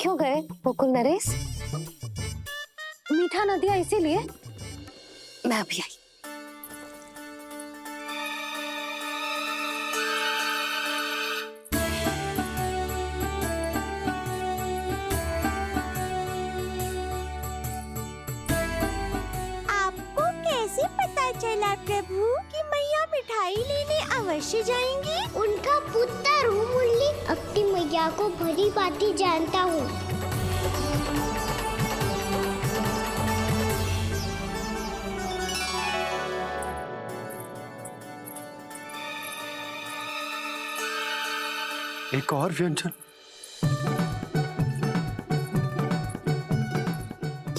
क्यों गए गोकुल नरेश? मीठा न दिया इसीलिए? मैं अभी आई। आपको कैसे पता चला प्रभु कि मैया मिठाई लेने अवश्य जाएंगी? उनका पुत्र हूँ मुरली, अपनी मैया को भली भांति जानता हूँ। एक और व्यंजन।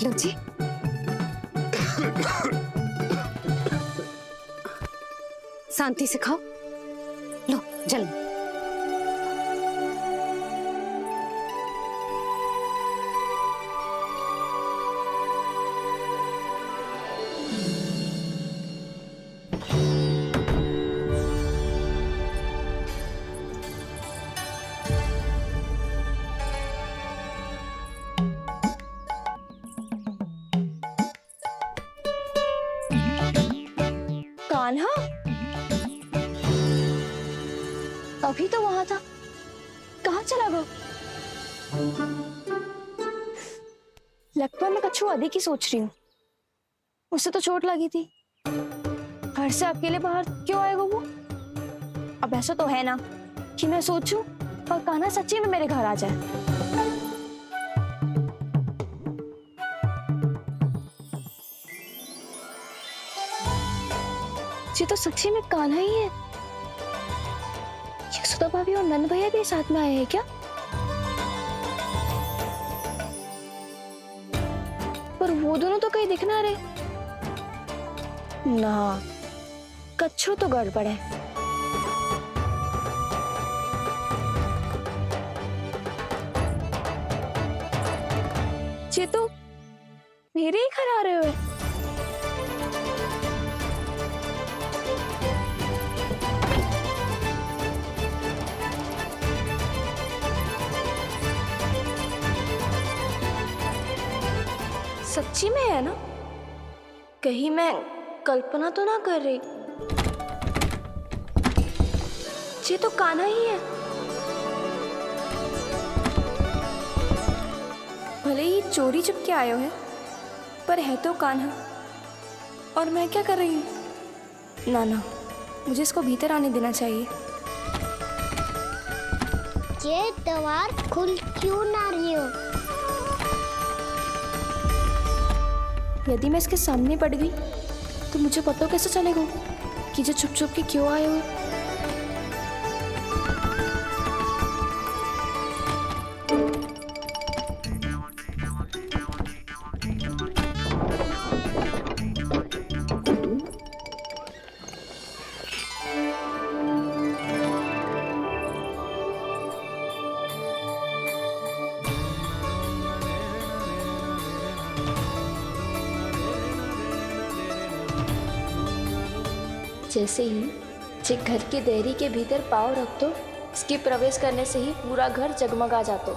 लो जी। शांति से खाओ। लो जल। कान्हा अभी तो वहां था, कहाँ चला गया? लगता मैं कच्छू आदि की सोच रही हूँ। उसे तो चोट लगी थी, घर से अकेले बाहर क्यों आएगा वो? अब ऐसा तो है ना कि मैं सोचूं और कान्हा सच्ची में मेरे घर आ जाए। ये तो सच्ची में कान्हा ही है। यशोदा भाभी और नंद भैया भी साथ में आए हैं क्या? पर वो दोनों तो कहीं दिख ना रहे। ना, कच्छू तो गड़बड़ है। ये तो मेरे ही घर आ रहे हुए। सच्ची में है ना? कहीं मैं कल्पना तो ना कर रही? ये तो कान्हा ही है। भले ही चोरी चुपके आयो है, पर है तो कान्हा। और मैं क्या कर रही हूँ? ना ना, मुझे इसको भीतर आने देना चाहिए। ये द्वार खुल क्यों ना रही हो? यदि मैं इसके सामने पड़ गई तो मुझे पता कैसे चलेगा कि जो छुप छुप के क्यों आए हो? जैसे ही जे घर की देहरी के भीतर पाँव रख दो, इसके प्रवेश करने से ही पूरा घर जगमगा जातो।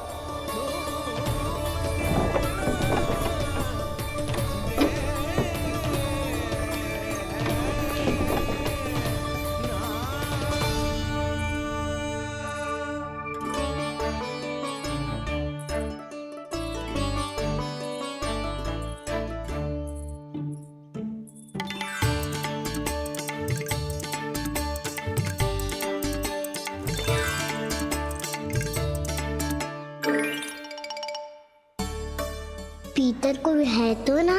भीतर कोई है तो ना?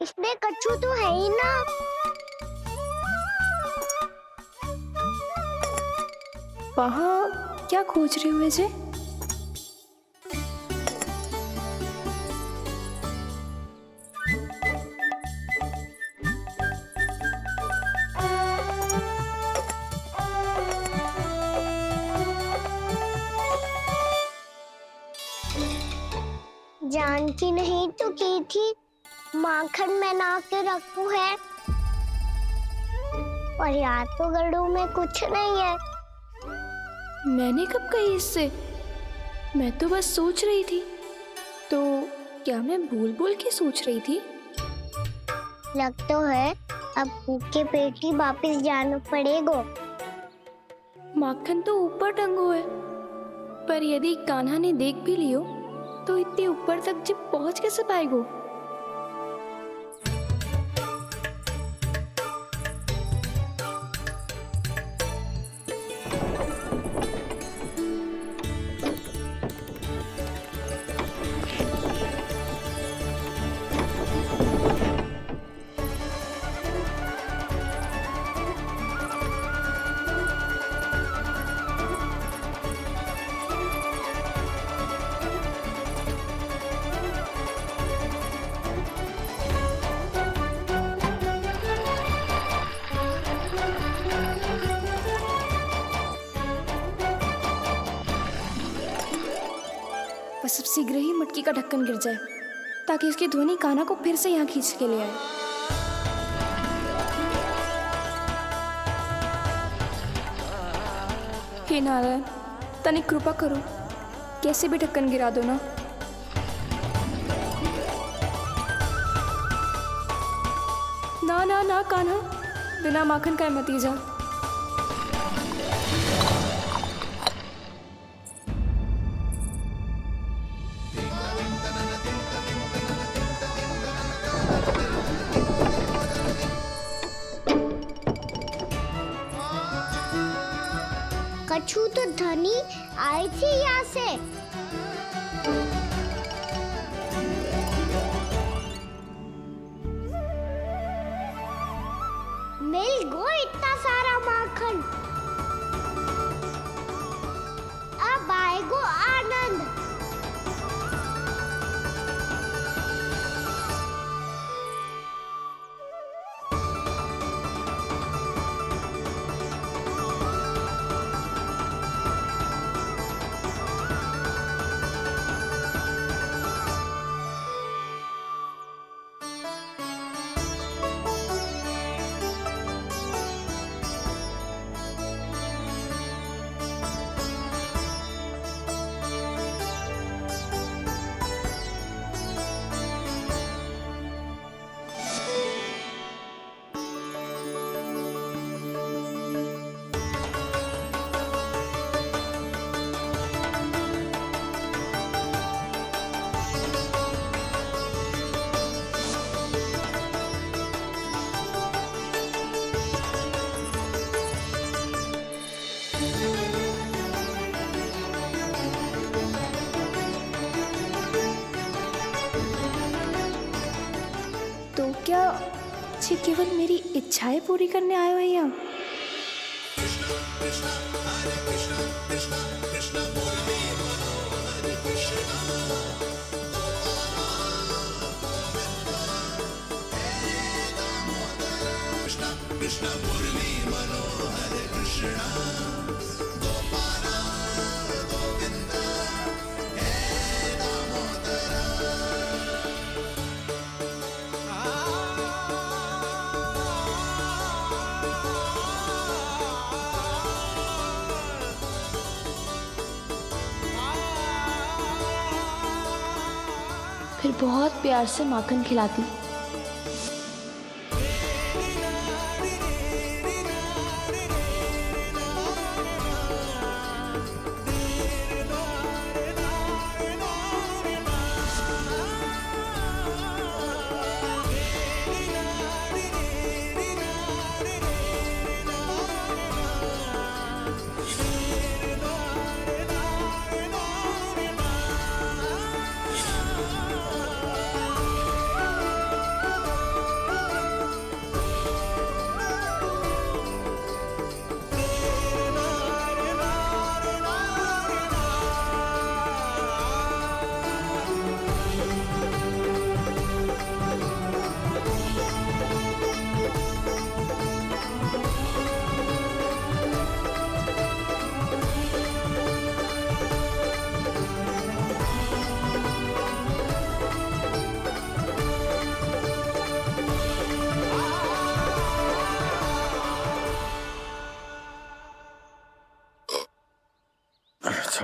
इसमें कच्छू तो है ही ना। वहाँ क्या खोज रही हुए जे? जान की नहीं तो की थी माखन बना के रखू है, और याद तो गड़ू में कुछ नहीं है। मैंने कब कही इससे? मैं तो बस सोच रही थी। तो क्या मैं भूल भूल के सोच रही थी? लग तो है अब भूखे पेट ही वापिस जाना पड़ेगा। माखन तो ऊपर टंगो है, पर यदि कान्हा ने देख भी लियो तो इतने ऊपर तक जब पहुंच कैसे पाएगो? बस अब शीघ्र ही मटकी का ढक्कन गिर जाए ताकि इसकी ध्वनि कान्हा को फिर से यहाँ खींच के ले आए। हे नारायण, तनिक कृपा करो, कैसे भी ढक्कन गिरा दो ना। ना ना ना कान्हा, बिना माखन का मत जा। कछु तो ध्वनि आई थी यहाँ से। मिल गो इतना सारा माखन, अब आएगो आनंद। तो क्या ये केवल मेरी इच्छाएं पूरी करने आए हो यहाँ? फिर बहुत प्यार से माखन खिलाती।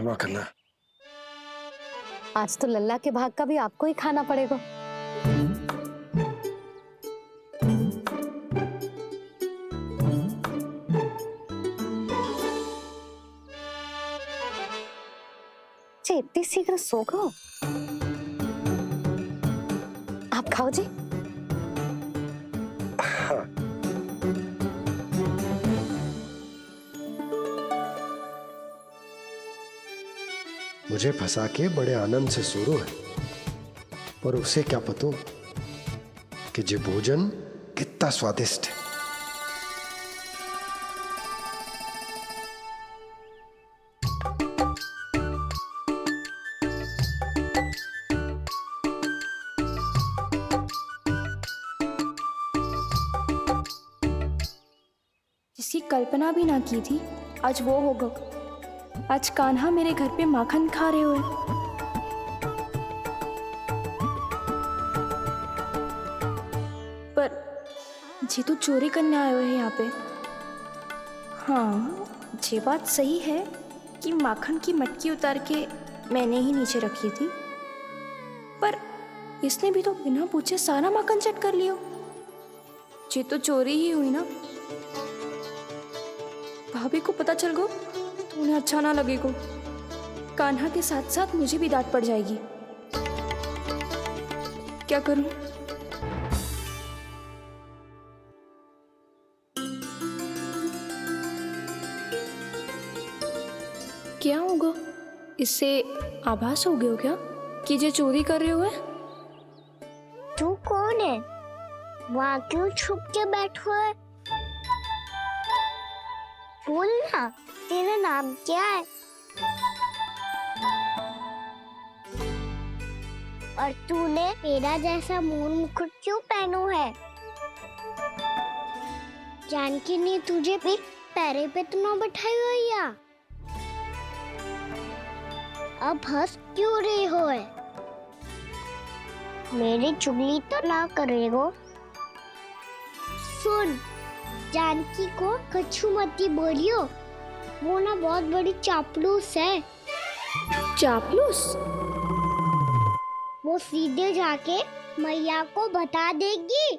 क्षमा करना। आज तो लल्ला के भाग का भी आपको ही खाना पड़ेगा। जी इतनी शीघ्र सो गो? आप खाओ जी। हाँ। मुझे फंसा के बड़े आनंद से सो रो है, पर उसे क्या पता कि ये भोजन कितना स्वादिष्ट है। जिसकी कल्पना भी ना की थी आज वो होगा। आज कान्हा मेरे घर पे माखन खा रहे हुए। पर जी तो चोरी करने आए हुए हैं यहाँ पे। हाँ ये बात सही है कि माखन की मटकी उतार के मैंने ही नीचे रखी थी, पर इसने भी तो बिना पूछे सारा माखन चट कर लिया। ये तो चोरी ही हुई ना। भाभी को पता चल गो तो उन्हें अच्छा ना लगेगा। कान्हा के साथ साथ मुझे भी डांट पड़ जाएगी। क्या करूं? क्या होगा? इससे आभास हो गया क्या कि ये चोरी कर रहे हुए? तू कौन है? वहाँ क्यों छुप के बैठो है? बोल ना, तेरा नाम क्या है? और तूने मेरा जैसा मोर मुकुट क्यों पहनो है? जानकी ने तुझे भी पैरे पे तो ना बैठाई हुई या? अब हंस क्यों रही हो है? मेरी चुगली तो ना करेगो। सुन, जानकी को कछु मती बोलियो, वो ना बहुत बड़ी चापलूस है। चापलूस? वो सीधे जाके मैया को बता देगी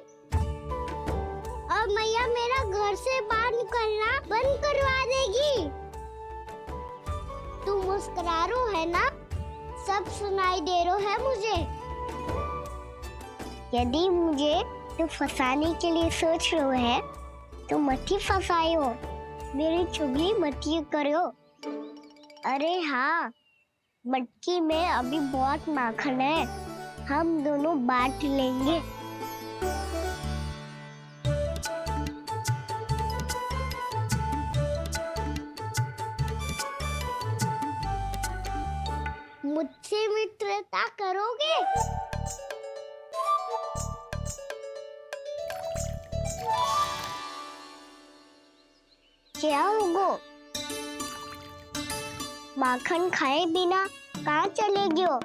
और मैया मेरा घर से बाहर निकलना बंद करवा देगी। तू मुस्कुरा रो है ना? सब सुनाई दे रो है मुझे। यदि मुझे तू फंसाने के लिए सोच रो है तो मत ही फंसायो, मेरी चुगली मत ही करो। अरे हाँ, मटकी में अभी बहुत माखन है, हम दोनों बांट लेंगे। मुझसे मित्रता करोगे? क्या होगो? माखन खाए बिना कहाँ चले गयो?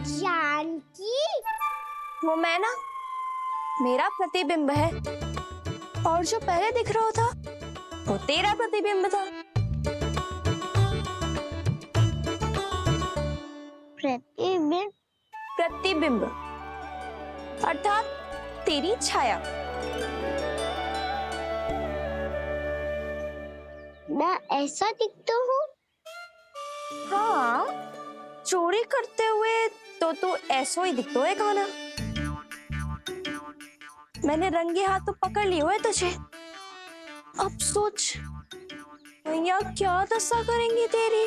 जानकी? वो मैं ना, मेरा प्रतिबिंब है, और जो पहले दिख रहा था वो तेरा प्रतिबिंब था। प्रतिबिंब? प्रतिबिंब अर्थात तेरी छाया। मैं ऐसा दिखता हूँ? हाँ, चोरी करते हुए तो तू ऐसा ही दिखता है कान्हा। मैंने रंगे हाथ तो पकड़ लिए हुए तुझे। अब सोच भैया क्या दशा करेंगी तेरी।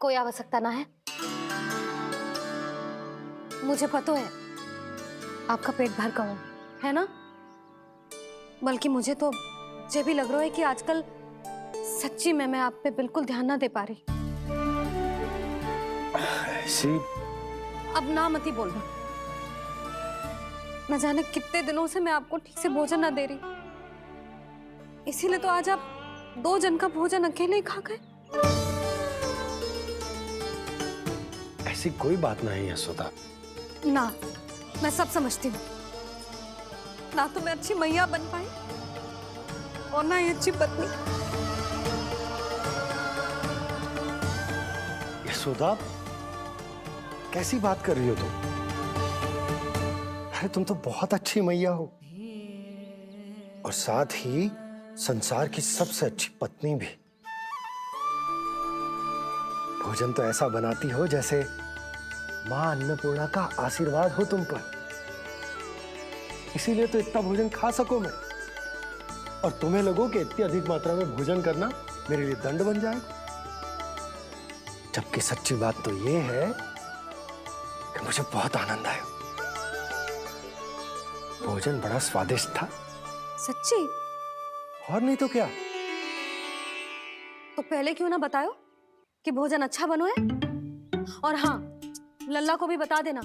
कोई आवश्यकता ना है, मुझे पता है आपका पेट भर गया है ना। बल्कि मुझे तो ये भी लग रहा है कि आजकल सच्ची में मैं आप पे बिल्कुल ध्यान ना दे पा रही। ऐसी अब ना मत ही बोलना। न जाने कितने दिनों से मैं आपको ठीक से भोजन ना दे रही, इसीलिए तो आज आप 2 जन का भोजन अकेले ही खा गए। ऐसी कोई बात नहीं है सुधा। ना, मैं सब समझती हूँ। ना तो मैं अच्छी मैया बन पाई और ना ही अच्छी पत्नी। यशोदा, कैसी बात कर रही हो तुम? अरे तुम तो बहुत अच्छी मैया हो और साथ ही संसार की सबसे अच्छी पत्नी भी। भोजन तो ऐसा बनाती हो जैसे मां अन्नपूर्णा का आशीर्वाद हो तुम पर। इसीलिए तो इतना भोजन खा सको मैं, और तुम्हें लगो कि इतनी अधिक मात्रा में भोजन करना मेरे लिए दंड बन जाएगा। जबकि सच्ची बात तो ये है कि मुझे बहुत आनंद आया। भोजन बड़ा स्वादिष्ट था। सच्ची? और नहीं तो क्या। तो पहले क्यों ना बताओ कि भोजन अच्छा बनो है? और हाँ, लल्ला को भी बता देना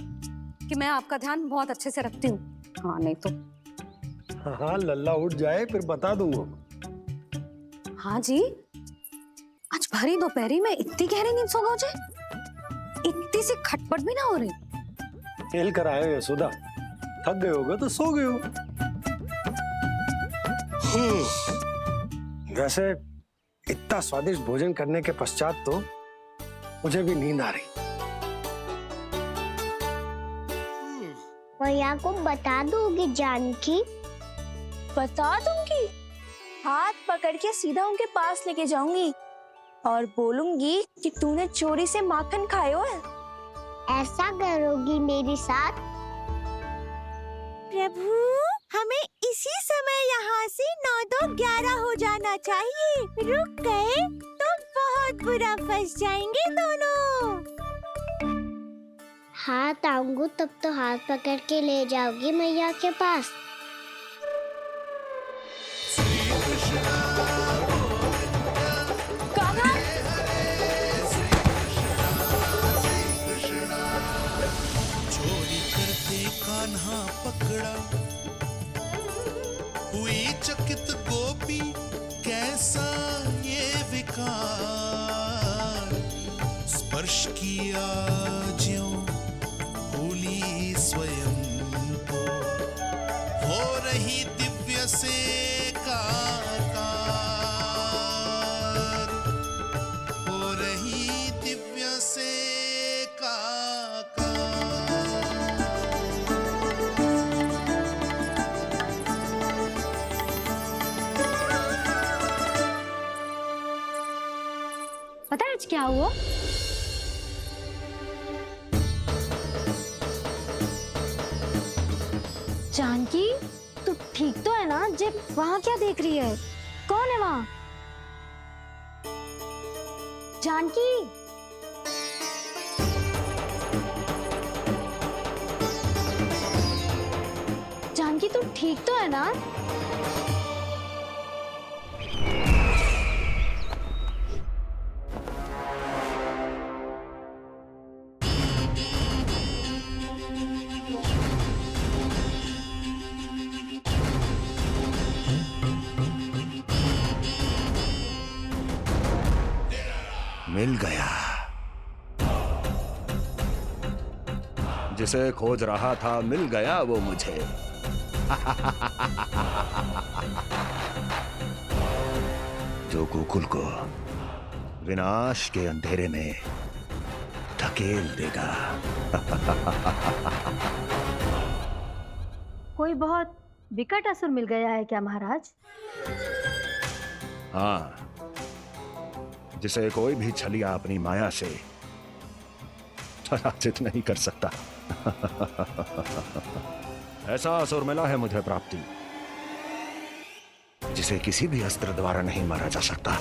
कि मैं आपका ध्यान बहुत अच्छे से रखती हूँ। हाँ नहीं तो। हाँ, लल्ला उठ जाए फिर बता दूंगा। हाँ जी, आज भरी दोपहरी में इतनी गहरी नींद सो गए? इतनी सी खटपट भी ना हो रही? खेल कर आए हो यशोदा, थक गए होगे तो सो गए हो। वैसे इतना स्वादिष्ट भोजन करने के पश्चात तो मुझे भी नींद आ रही। मैया को बता दोगी जानकी? बता दूंगी। हाथ पकड़ के सीधा उनके पास लेके जाऊंगी और बोलूंगी कि तूने चोरी से माखन खाया है। ऐसा करोगी मेरे साथ? प्रभु, हमें इसी समय यहाँ से 9-2-11 हो जाना चाहिए। रुक गए तो बहुत बुरा फंस जाएंगे दोनों। हाथ आऊंगी तब तो हाथ पकड़ के ले जाओगी मैया के पास। चोरी करते कान्हा पकड़ा, हुई चकित गोपी कैसा ये विकार। स्पर्श किया ज्यों भूली स्वयं को, हो रही दिव्य से काकार, हो रही दिव्य से पता है आज क्या हुआ? जानकी, तू ठीक तो है ना? जे वहां क्या देख रही है? कौन है वहां? जानकी, जानकी तू ठीक तो है ना? मिल गया। जिसे खोज रहा था मिल गया वो मुझे। जो गोकुल को विनाश के अंधेरे में धकेल देगा। कोई बहुत विकट असुर मिल गया है क्या महाराज? हाँ, जिसे कोई भी छलिया अपनी माया से पराजित नहीं कर सकता। ऐसा असुर मिला है मुझे प्राप्ति, जिसे किसी भी अस्त्र द्वारा नहीं मारा जा सकता।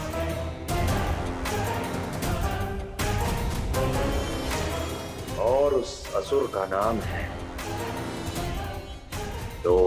और उस असुर का नाम है दो।